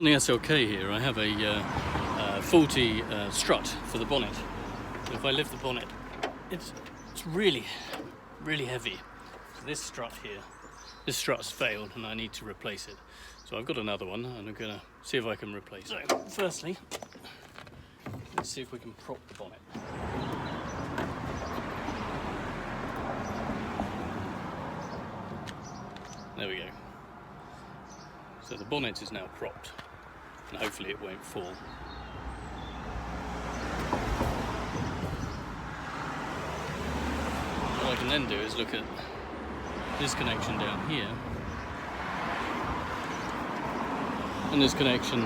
On the SLK here, I have a faulty strut for the bonnet. So if I lift the bonnet, it's really heavy. So this strut here, this strut's failed and I need to replace it. So I've got another one and I'm going to see if I can replace it. So firstly, let's see if we can prop the bonnet. There we go. So the bonnet is now propped and hopefully it won't fall. What I can then do is look at this connection down here and this connection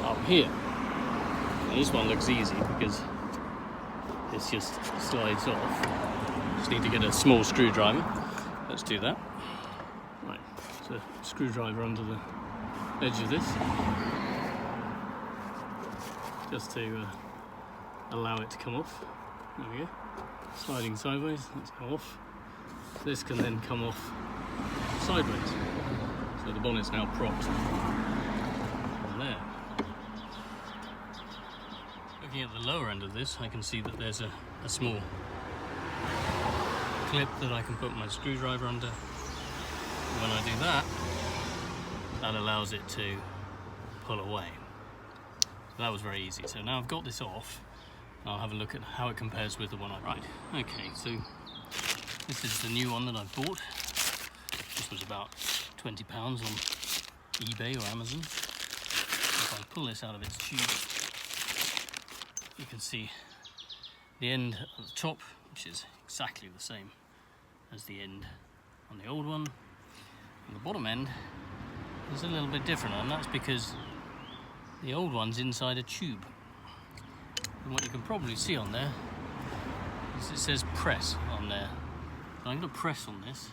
up here. Now this one looks easy because this just slides off. Just need to get a small screwdriver. Let's do that. Right, so screwdriver under the edge of this, just to allow it to come off. There we go. Sliding sideways, let's go off. This can then come off sideways. So the bonnet's now propped there. Looking at the lower end of this, I can see that there's a small clip that I can put my screwdriver under. When I do that, that allows it to pull away. That was very easy. So now I've got this off, I'll have a look at how it compares with the one I... Right, okay, so this is the new one that I've bought. This was about £20 on eBay or Amazon. If I pull this out of its tube, you can see the end at the top, which is exactly the same as the end on the old one. And the bottom end is a little bit different, and that's because the old one's inside a tube. And what you can probably see on there is it says press on there. So I'm going to press on this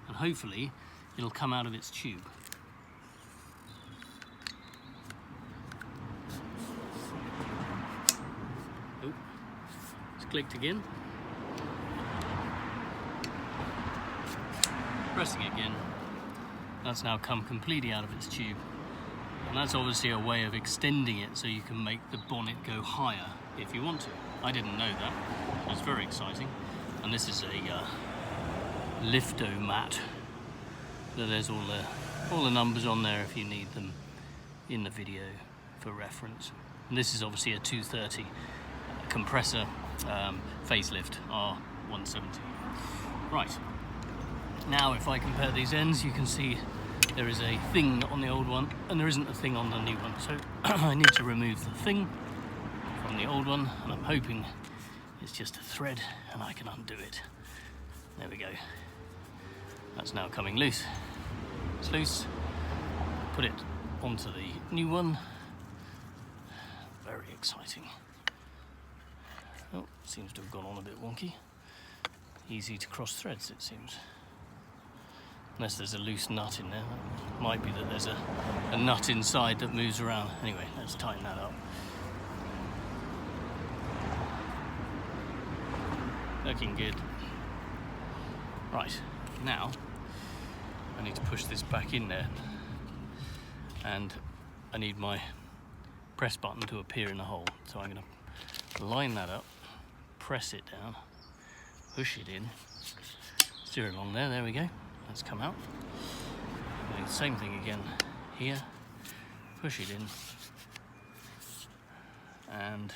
and hopefully it'll come out of its tube. Oh, it's clicked again. Pressing again. That's now come completely out of its tube. And that's obviously a way of extending it so you can make the bonnet go higher if you want to. I didn't know that. It's very exciting. And this is a lifto-mat. So there's all the numbers on there if you need them in the video for reference. And this is obviously a 230 compressor facelift R170. Right. Now if I compare these ends, you can see there is a thing on the old one and there isn't a thing on the new one. So I need to remove the thing from the old one, and I'm hoping it's just a thread and I can undo it. There we go. That's now coming loose. It's loose. Put it onto the new one. Very exciting. Oh, seems to have gone on a bit wonky. Easy to cross threads, it seems. Unless there's a loose nut in there. It might be that there's a nut inside that moves around. Anyway, let's tighten that up. Looking good. Right, now I need to push this back in there, and I need my press button to appear in the hole. So I'm going to line that up, press it down, push it in, steer it along there we go. That's come out. Do the same thing again here, push it in, and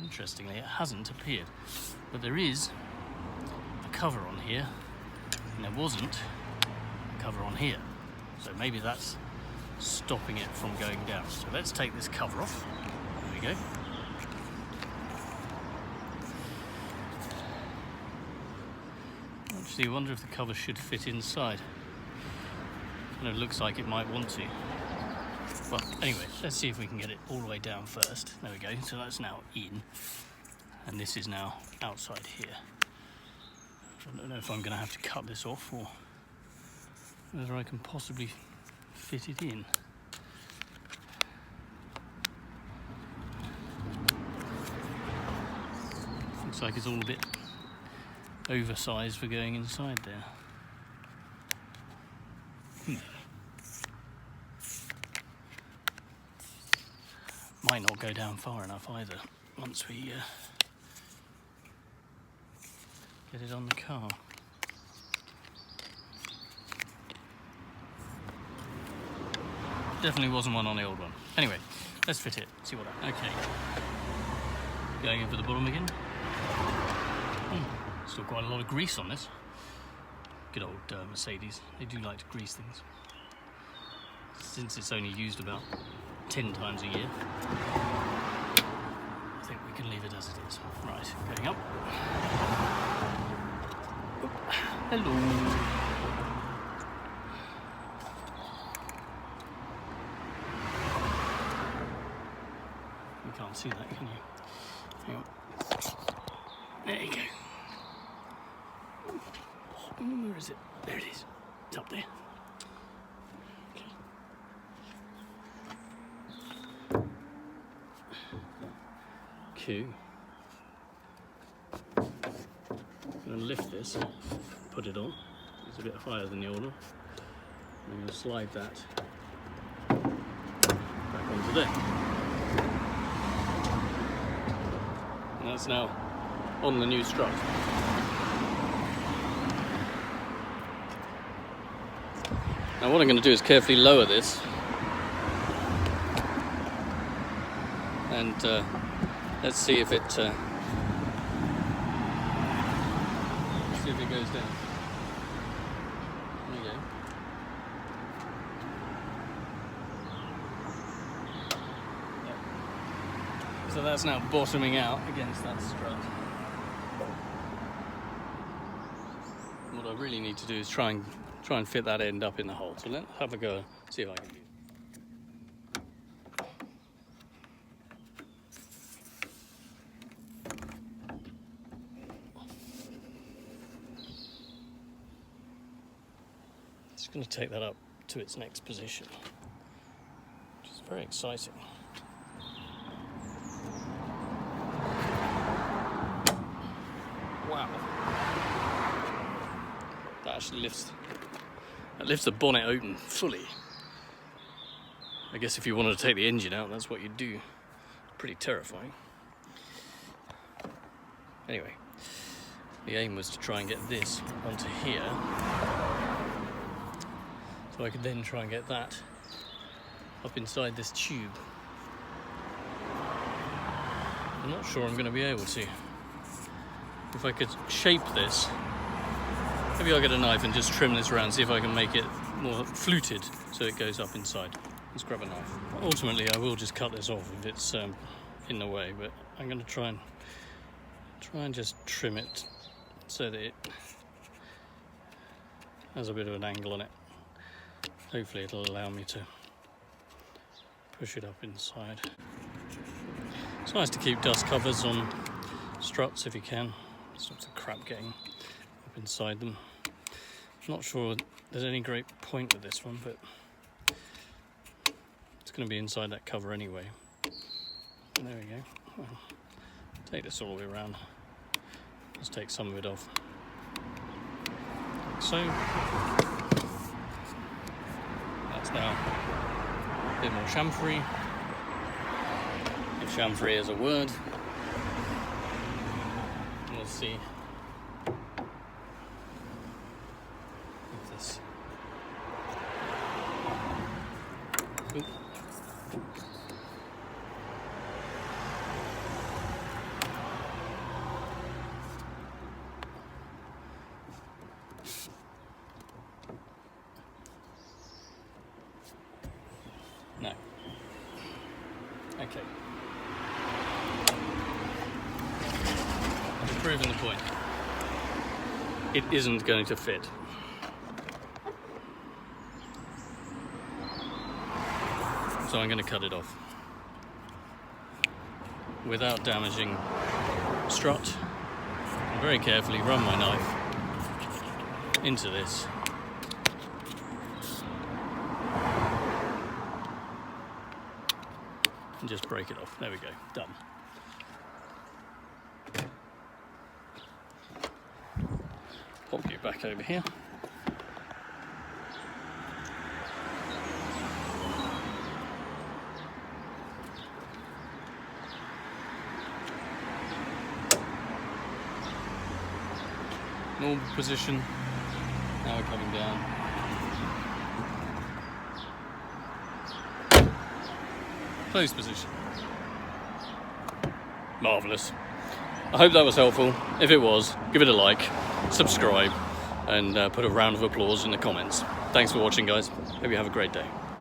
interestingly it hasn't appeared, but there is a cover on here and there wasn't a cover on here, so maybe that's stopping it from going down. So let's take this cover off. There we go. Actually, I wonder if the cover should fit inside. And it looks like it might want to. Well, anyway, let's see if we can get it all the way down first. There we go. So that's now in, and this is now outside here. I don't know if I'm going to have to cut this off or whether I can possibly fit it in. Looks like it's all a bit oversized for going inside there. Might not go down far enough either once we get it on the car. Definitely wasn't one on the old one. Anyway, let's fit it, see what happens. Okay, going in for the bottom again. Still quite a lot of grease on this. Good old Mercedes, they do like to grease things. Since it's only used about 10 times a year, I think we can leave it as it is. Right, going up. Oop. Hello. You can't see that, can you? Hang on. There you go. Where is it? There it is. It's up there. Okay. I'm going to lift this, put it on. It's a bit higher than the old one. I'm going to slide that back onto there. And that's now on the new strut. Now what I'm going to do is carefully lower this and let's see if it goes down. There you go. So that's now bottoming out against that strut. What I really need to do is try and fit that end up in the hole. So let's have a go, see if I can do it. Just going to take that up to its next position, which is very exciting. Wow. That actually lifts the bonnet open fully. I guess if you wanted to take the engine out, that's what you'd do. Pretty terrifying. Anyway, the aim was to try and get this onto here, so I could then try and get that up inside this tube. I'm not sure I'm going to be able to. If I could shape this, maybe I'll get a knife and just trim this around, see if I can make it more fluted so it goes up inside. Let's grab a knife. Ultimately, I will just cut this off if it's in the way, but I'm going to try and just trim it so that it has a bit of an angle on it. Hopefully it'll allow me to push it up inside. It's nice to keep dust covers on struts if you can. Stops the crap getting up inside them. I'm not sure there's any great point with this one, but it's going to be inside that cover anyway. There we go. Well, take this all the way around. Let's take some of it off. So that's now a bit more chamfery. If chamfery is a word, we'll see if this. Oop. No. Okay. I've proven the point. It isn't going to fit. So I'm going to cut it off without damaging the strut. And very carefully run my knife into this. And just break it off. There we go, done. Pop you back over here. Normal position. Now we're coming down. Closed position. Marvellous. I hope that was helpful. If it was, give it a like, subscribe, and put a round of applause in the comments. Thanks for watching, guys. Hope you have a great day.